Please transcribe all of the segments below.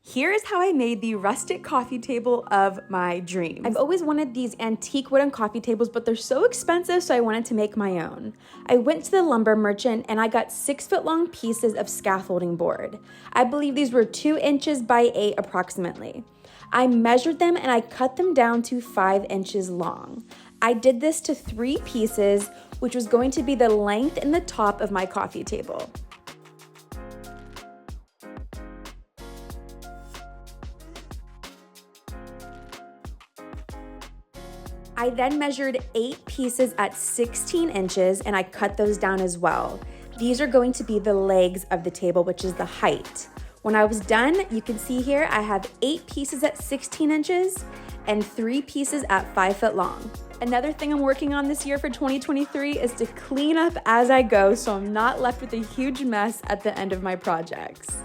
Here is how I made the rustic coffee table of my dreams. I've always wanted these antique wooden coffee tables, but they're so expensive, so I wanted to make my own. I went to the lumber merchant and I got 6-foot long pieces of scaffolding board. I believe these were 2 inches by 8 approximately. I measured them and I cut them down to 5 inches long. I did this to 3 pieces, which was going to be the length and the top of my coffee table. I then measured 8 pieces at 16 inches and I cut those down as well. These are going to be the legs of the table, which is the height. When I was done, you can see here I have 8 pieces at 16 inches and 3 pieces at 5 foot long. Another thing I'm working on this year for 2023 is to clean up as I go so I'm not left with a huge mess at the end of my projects.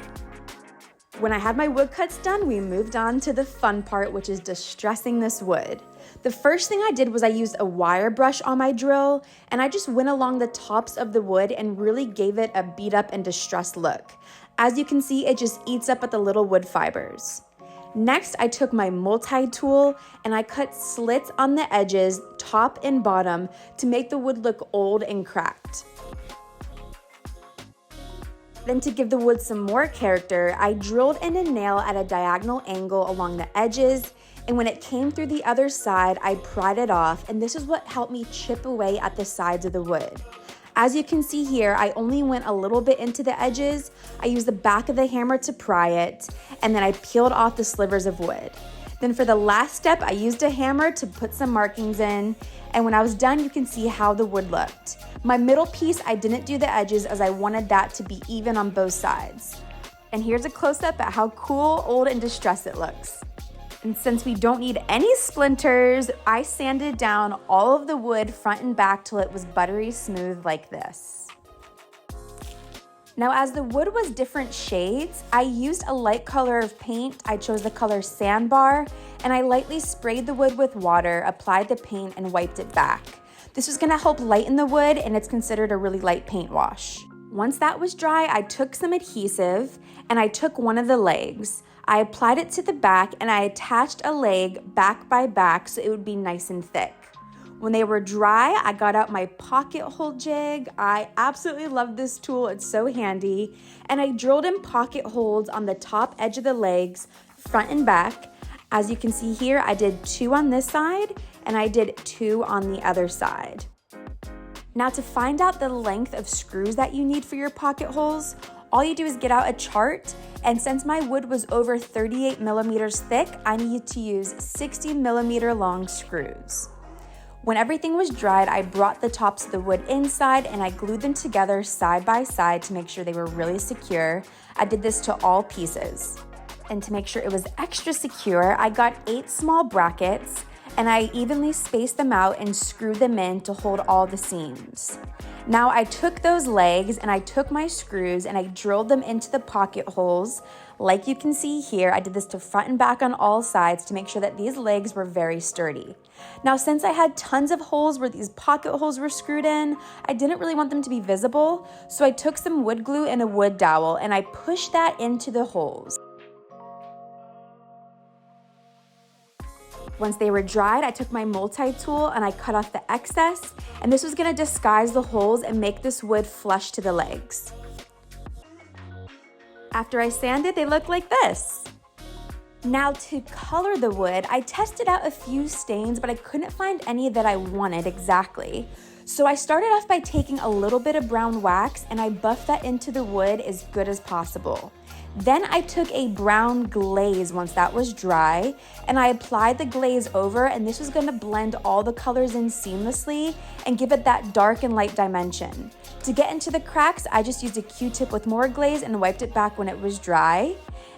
When I had my wood cuts done, we moved on to the fun part, which is distressing this wood. The first thing I did was I used a wire brush on my drill and I just went along the tops of the wood and really gave it a beat up and distressed look. As you can see, it just eats up at the little wood fibers. Next, I took my multi-tool and I cut slits on the edges, top and bottom, to make the wood look old and cracked. Then to give the wood some more character, I drilled in a nail at a diagonal angle along the edges, and when it came through the other side, I pried it off, and this is what helped me chip away at the sides of the wood. As you can see here, I only went a little bit into the edges. I used the back of the hammer to pry it, and then I peeled off the slivers of wood. Then for the last step, I used a hammer to put some markings in, and when I was done, you can see how the wood looked. My middle piece, I didn't do the edges as I wanted that to be even on both sides. And here's a close-up at how cool, old, and distressed it looks. And since we don't need any splinters, I sanded down all of the wood front and back till it was buttery smooth like this. Now, as the wood was different shades, I used a light color of paint. I chose the color Sandbar, and I lightly sprayed the wood with water, applied the paint, and wiped it back. This was gonna help lighten the wood, and it's considered a really light paint wash. Once that was dry, I took some adhesive, and I took one of the legs. I applied it to the back, and I attached a leg back by back so it would be nice and thick. When they were dry, I got out my pocket hole jig. I absolutely love this tool, it's so handy. And I drilled in pocket holes on the top edge of the legs, front and back. As you can see here, I did 2 on this side and I did 2 on the other side. Now to find out the length of screws that you need for your pocket holes, all you do is get out a chart, and since my wood was over 38 millimeters thick, I needed to use 60 millimeter long screws. When everything was dried, I brought the tops of the wood inside and I glued them together side by side to make sure they were really secure. I did this to all pieces. And to make sure it was extra secure, I got 8 small brackets and I evenly spaced them out and screwed them in to hold all the seams. Now I took those legs and I took my screws and I drilled them into the pocket holes. Like you can see here, I did this to front and back on all sides to make sure that these legs were very sturdy. Now, since I had tons of holes where these pocket holes were screwed in, I didn't really want them to be visible, so I took some wood glue and a wood dowel and I pushed that into the holes. Once they were dried, I took my multi-tool and I cut off the excess, and this was gonna disguise the holes and make this wood flush to the legs. After I sanded, they look like this. Now to color the wood, I tested out a few stains, but I couldn't find any that I wanted exactly. So I started off by taking a little bit of brown wax and I buffed that into the wood as good as possible. Then I took a brown glaze once that was dry and I applied the glaze over, and this was gonna blend all the colors in seamlessly and give it that dark and light dimension. To get into the cracks, I just used a Q-tip with more glaze and wiped it back when it was dry.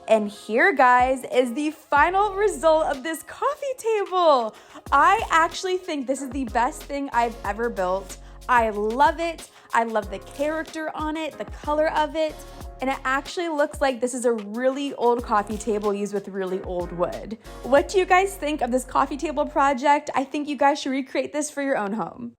And here, guys, is the final result of this coffee table. I actually think this is the best thing I've ever built. I love it. I love the character on it, the color of it, and it actually looks like this is a really old coffee table used with really old wood. What do you guys think of this coffee table project? I think you guys should recreate this for your own home.